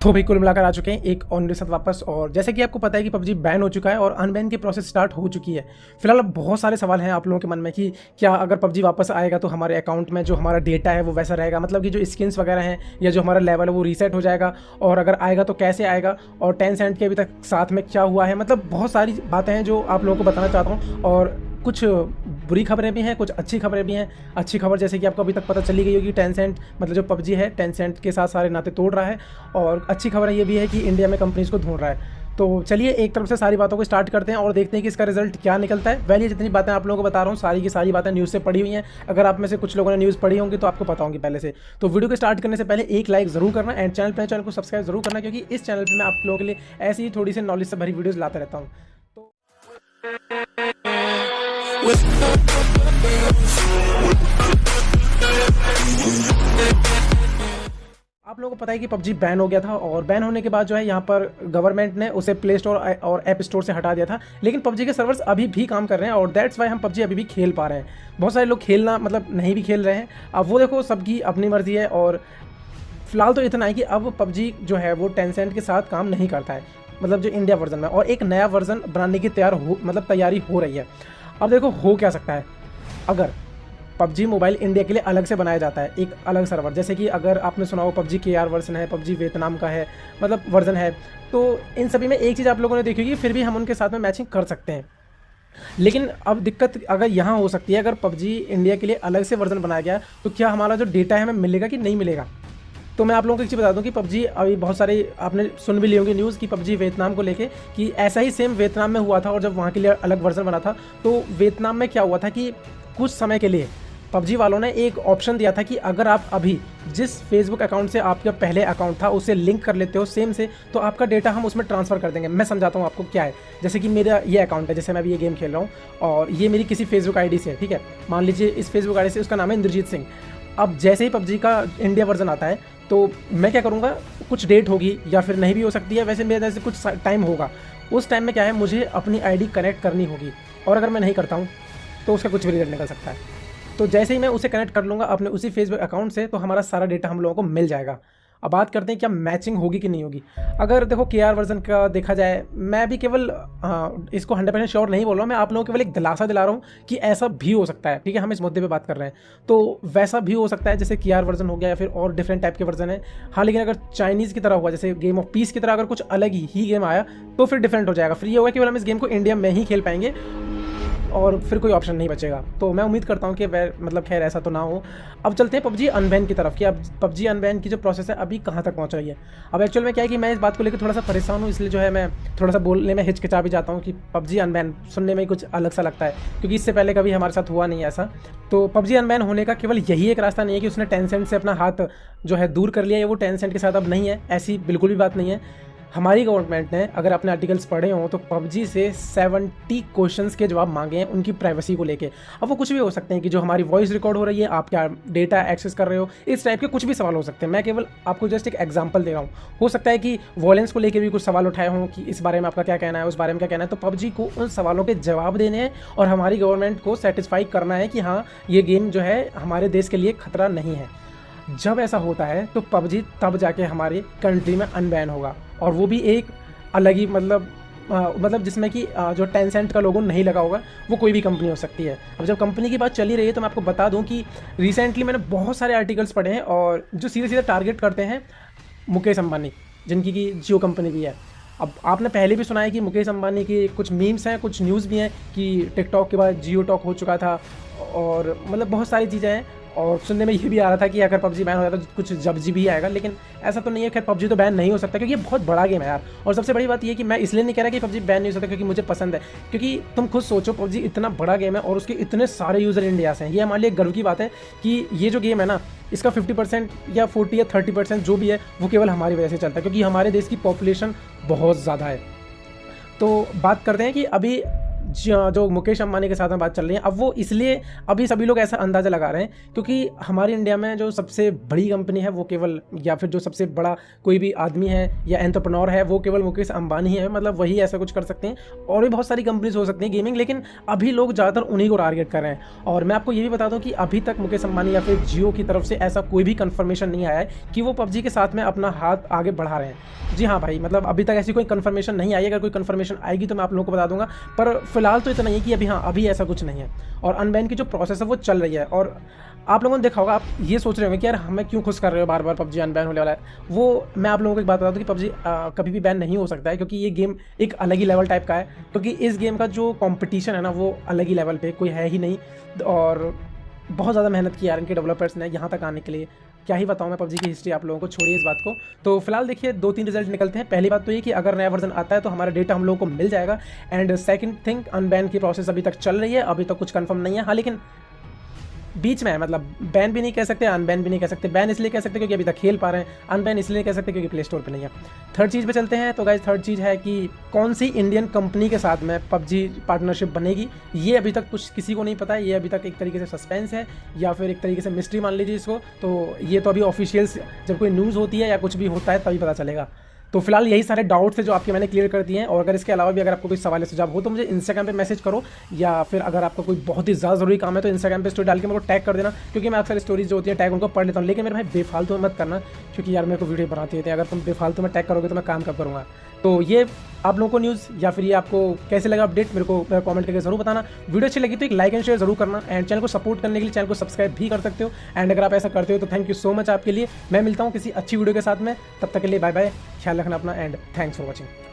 तो भाई कुल मिलाकर आ चुके हैं एक और मेरे साथ वापस। और जैसे कि आपको पता है कि पबजी बैन हो चुका है और अनबैन की प्रोसेस स्टार्ट हो चुकी है। फिलहाल अब बहुत सारे सवाल हैं आप लोगों के मन में कि क्या अगर पबजी वापस आएगा तो हमारे अकाउंट में जो हमारा डेटा है वो वैसा रहेगा, मतलब कि जो स्किन्स वगैरह हैं या जो हमारा लेवल है वो रीसेट हो जाएगा, और अगर आएगा तो कैसे आएगा, और टेंसेंट के अभी तक साथ में क्या हुआ है। मतलब बहुत सारी बातें हैं जो आप लोगों को बताना चाहता हूँ, और कुछ बुरी खबरें भी हैं, कुछ अच्छी खबरें भी हैं। अच्छी खबर जैसे कि आपको अभी तक पता चली गई होगी, टेंसेंट मतलब जो पबजी है टेंसेंट के साथ सारे नाते तोड़ रहा है, और अच्छी खबर ये भी है कि इंडिया में कंपनीज को ढूंढ रहा है। तो चलिए एक तरफ से सारी बातों को स्टार्ट करते हैं और देखते हैं कि इसका रिजल्ट क्या निकलता है। वैली जितनी बातें आप लोगों को बता रहा हूँ सारी की सारी बातें न्यूज़ से पढ़ी हुई हैं। अगर आप में से कुछ लोगों ने न्यूज़ पढ़ी होंगी तो आपको पता होंगी पहले से। तो वीडियो को स्टार्ट करने से पहले एक लाइक जरूर करना एंड चैनल को सब्सक्राइब जरूर करना, क्योंकि इस चैनल पर मैं आप लोगों के लिए ऐसी ही थोड़ी सी नॉलेज से भरी वीडियोज़ लाता रहता हूँ। आप लोगों को पता है कि पबजी बैन हो गया था, और बैन होने के बाद जो है यहाँ पर गवर्नमेंट ने उसे प्ले स्टोर और ऐप स्टोर से हटा दिया था। लेकिन पबजी के सर्वर्स अभी भी काम कर रहे हैं और दैट्स वाई हम पबजी अभी भी खेल पा रहे हैं। बहुत सारे लोग खेलना मतलब नहीं भी खेल रहे हैं, अब वो देखो सबकी अपनी मर्जी है। और फिलहाल तो इतना है कि अब पबजी जो है वो टेंसेंट के साथ काम नहीं करता है, मतलब जो इंडिया वर्जन में, और एक नया वर्जन बनाने की तैयारी हो रही है। अब देखो हो क्या सकता है अगर पबजी मोबाइल इंडिया के लिए अलग से बनाया जाता है, एक अलग सर्वर। जैसे कि अगर आपने सुना हो पबजी KR वर्जन है, पबजी वियतनाम का है, मतलब वर्जन है, तो इन सभी में एक चीज़ आप लोगों ने देखी होगी, फिर भी हम उनके साथ में मैचिंग कर सकते हैं। लेकिन अब दिक्कत अगर यहाँ हो सकती है, अगर पबजी इंडिया के लिए अलग से वर्जन बनाया गया तो क्या हमारा जो डेटा है हमें मिलेगा कि नहीं मिलेगा। तो मैं आप लोगों को एक चीज़ बता दूं कि पबजी अभी बहुत सारे आपने सुन भी ली होंगी न्यूज़ कि पबजी वियतनाम को लेके कि ऐसा ही सेम वियतनाम में हुआ था, और जब वहाँ के लिए अलग वर्जन बना था तो वियतनाम में क्या हुआ था कि कुछ समय के लिए पबजी वालों ने एक ऑप्शन दिया था कि अगर आप अभी जिस फेसबुक अकाउंट से आपका पहले अकाउंट था उसे लिंक कर लेते हो सेम से, तो आपका डेटा हम उसमें ट्रांसफ़र कर देंगे। मैं समझाता हूँ आपको क्या है। जैसे कि मेरा ये अकाउंट है, जैसे मैं अभी ये गेम खेल रहा हूँ और ये मेरी किसी फेसबुक आईडी से है, ठीक है, मान लीजिए इस फेसबुक आईडी से उसका नाम है इंद्रजीत सिंह। अब जैसे ही पबजी का इंडिया वर्जन आता है तो मैं क्या करूँगा, कुछ डेट होगी या फिर नहीं भी हो सकती है, वैसे मेरे जैसे कुछ टाइम होगा, उस टाइम में क्या है मुझे अपनी आईडी कनेक्ट करनी होगी, और अगर मैं नहीं करता हूँ तो उसका कुछ भी रिजल्ट निकल सकता है। तो जैसे ही मैं उसे कनेक्ट कर लूँगा अपने उसी फेसबुक अकाउंट से, तो हमारा सारा डेटा हम लोगों को मिल जाएगा। अब बात करते हैं क्या मैचिंग होगी कि नहीं होगी। अगर देखो KR वर्जन का देखा जाए, मैं भी केवल इसको 100% श्योर नहीं बोल रहा हूँ, मैं आप लोगों को केवल एक दिलासा दिला रहा हूँ कि ऐसा भी हो सकता है, ठीक है, हम इस मुद्दे पे बात कर रहे हैं। तो वैसा भी हो सकता है जैसे KR वर्जन हो गया या फिर और डिफरेंट टाइप के वर्जन है। हाँ, लेकिन अगर चाइनीज़ की तरह हुआ, जैसे गेम ऑफ पीस की तरह अगर कुछ अलग ही गेम आया तो फिर डिफरेंट हो जाएगा। फिर ये होगा केवल हम इस गेम को इंडिया में ही खेल पाएंगे और फिर कोई ऑप्शन नहीं बचेगा। तो मैं उम्मीद करता हूँ कि मतलब खैर ऐसा तो ना हो। अब चलते हैं पबजी अनबैन की तरफ कि अब पबजी अनबैन की जो प्रोसेस है अभी कहाँ तक पहुँच रही है। अब एक्चुअल में क्या है कि मैं इस बात को लेकर थोड़ा सा परेशान हूँ, इसलिए जो है मैं थोड़ा सा बोलने में हिचकिचा भी जाता हूँ कि पबजी अनबैन सुनने में कुछ अलग सा लगता है, क्योंकि इससे पहले कभी हमारे साथ हुआ नहीं है ऐसा। तो पबजी अनबैन होने का केवल यही एक रास्ता नहीं है कि उसने टेंसेंट से अपना हाथ जो है दूर कर लिया है, वो टेंसेंट के साथ अब नहीं है, ऐसी बिल्कुल भी बात नहीं है। हमारी गवर्नमेंट ने, अगर आपने आर्टिकल्स पढ़े हों तो पबजी से 70 क्वेश्चंस के जवाब मांगे हैं उनकी प्राइवेसी को लेके। अब वो कुछ भी हो सकते हैं कि जो हमारी वॉइस रिकॉर्ड हो रही है, आप क्या डेटा एक्सेस कर रहे हो, इस टाइप के कुछ भी सवाल हो सकते हैं। मैं केवल आपको जस्ट एक एग्जांपल दे रहा हूँ। हो सकता है कि वॉयलेंस को लेके भी कुछ सवाल उठाए हों कि इस बारे में आपका क्या कहना है, उस बारे में क्या कहना है। तो पबजी को उन सवालों के जवाब देने हैं और हमारी गवर्नमेंट को सेटिस्फाई करना है कि हाँ ये गेम जो है हमारे देश के लिए खतरा नहीं है। जब ऐसा होता है तो पबजी तब जाके हमारी कंट्री में अनबैन होगा, और वो भी एक अलग ही मतलब जिसमें कि जो टेंसेंट का लोगो नहीं लगा होगा, वो कोई भी कंपनी हो सकती है। अब जब कंपनी की बात चली रही है तो मैं आपको बता दूं कि रिसेंटली मैंने बहुत सारे आर्टिकल्स पढ़े हैं और जो सीधे सीधे टारगेट करते हैं मुकेश अंबानी, जिनकी की जियो कंपनी भी है। अब आपने पहले भी सुना है कि मुकेश अंबानी की कुछ मीम्स हैं, कुछ न्यूज़ भी हैं कि टिकटॉक के बाद जियो टॉक हो चुका था, और मतलब बहुत सारी चीज़ें हैं। और सुनने में ये भी आ रहा था कि अगर पबजी बैन हो जाता तो कुछ जबजी भी आएगा, लेकिन ऐसा तो नहीं है। खैर पबजी तो बैन नहीं हो सकता क्योंकि ये बहुत बड़ा गेम है यार। और सबसे बड़ी बात ये है कि मैं इसलिए नहीं कह रहा कि पबजी बैन नहीं हो सकता क्योंकि मुझे पसंद है, क्योंकि तुम खुद सोचो पबजी इतना बड़ा गेम है और उसके इतने सारे यूज़र इंडिया से हैं। ये हमारे लिए गर्व की बात है कि ये जो गेम है ना, इसका 50% या 40 या 30% जो भी है वो केवल हमारी वजह से चलता है, क्योंकि हमारे देश की पॉपुलेशन बहुत ज़्यादा है। तो बात करते हैं कि अभी जो मुकेश अंबानी के साथ में बात चल रही है, अब वो इसलिए अभी सभी लोग ऐसा अंदाज़ा लगा रहे हैं क्योंकि हमारे इंडिया में जो सबसे बड़ी कंपनी है वो केवल, या फिर जो सबसे बड़ा कोई भी आदमी है या एंटरप्रेन्योर है वो केवल मुकेश अंबानी है, मतलब वही ऐसा कुछ कर सकते हैं। और भी बहुत सारी कंपनीज हो सकती हैं गेमिंग, लेकिन अभी लोग ज़्यादातर उन्हीं को टारगेट कर रहे हैं। और मैं आपको ये भी बता दूं कि अभी तक मुकेश अंबानी या फिर जियो की तरफ से ऐसा कोई भी कंफर्मेशन नहीं आया है कि वो पबजी के साथ में अपना हाथ आगे बढ़ा रहे हैं। जी हाँ भाई, मतलब अभी तक ऐसी कोई कंफर्मेशन नहीं आई। अगर कोई कंफर्मेशन आएगी तो मैं आप लोगों को बता दूंगा, पर फिलहाल तो इतना ही है कि अभी हाँ, अभी ऐसा कुछ नहीं है। और अनबैन की जो प्रोसेस है वो चल रही है। और आप लोगों ने देखा होगा, आप ये सोच रहे होंगे कि यार हमें क्यों खुश कर रहे हो बार बार, पबजी अनबैन होने वाला है। वो मैं आप लोगों को एक बात बता दूं कि पबजी कभी भी बैन नहीं हो सकता है, क्योंकि ये गेम एक अलग ही लेवल टाइप का है। क्योंकि इस गेम का जो कंपटीशन है ना वो अलग ही लेवल पे कोई है ही नहीं। और बहुत ज़्यादा मेहनत की यार इनके डेवलपर्स ने यहाँ तक आने के लिए। क्या ही बताऊँ मैं पबजी की हिस्ट्री आप लोगों को, छोड़िए इस बात को। तो फिलहाल देखिए 2-3 रिजल्ट निकलते हैं। पहली बात तो ये कि अगर नया वर्जन आता है तो हमारा डेटा हम लोगों को मिल जाएगा। एंड सेकंड थिंग, अनबैन की प्रोसेस अभी तक चल रही है, अभी तक कुछ कंफर्म नहीं है। हाँ, लेकिन बीच में है, मतलब बैन भी नहीं कह सकते, अनबैन भी नहीं कह सकते। बैन इसलिए कह सकते क्योंकि अभी तक खेल पा रहे हैं, अनबैन इसलिए कह सकते क्योंकि प्ले स्टोर पे नहीं है। थर्ड चीज़ पे चलते हैं। तो गाइस थर्ड चीज़ है कि कौन सी इंडियन कंपनी के साथ में पबजी पार्टनरशिप बनेगी, ये अभी तक कुछ किसी को नहीं पता है। ये अभी तक एक तरीके से सस्पेंस है या फिर एक तरीके से मिस्ट्री मान लीजिए इसको। तो ये तो अभी ऑफिशियल जब कोई न्यूज़ होती है या कुछ भी होता है तभी पता चलेगा। तो फिलहाल यही सारे डाउट्स थे जो आपके मैंने क्लियर कर दिए हैं। और अगर इसके अलावा भी अगर आपको कोई सवाल या सुझाव हो तो मुझे इंस्टाग्राम पे मैसेज करो, या फिर अगर आपका कोई बहुत ही ज़्यादा ज़रूरी काम है तो इंस्टाग्राम पे स्टोरी डाल के मेरे को टैग कर देना, क्योंकि मैं अक्सर स्टोरीज जो होती है टैग उनको पढ़ लेता हूँ। लेकिन मेरे भाई बेफालतू में मत करना, क्योंकि यार मेरे को वीडियो बनाती होती है। अगर तुम बेफालतू में टैग करोगे तो मैं काम कब करूँगा। तो ये आप लोगों को न्यूज़ या फिर ये आपको कैसे लगा अपडेट मेरे को कमेंट करके जरूर बताना। वीडियो अच्छी लगी तो एक लाइक एंड शेयर जरूर करना। एंड चैनल को सपोर्ट करने के लिए चैनल को सब्सक्राइब भी कर सकते हो। एंड अगर आप ऐसा करते हो तो थैंक यू सो मच आपके लिए। मैं मिलता हूँ किसी अच्छी वीडियो के साथ में, तब तक के लिए बाय बाय, ख्याल रखना अपना एंड थैंक्स फॉर वॉचिंग।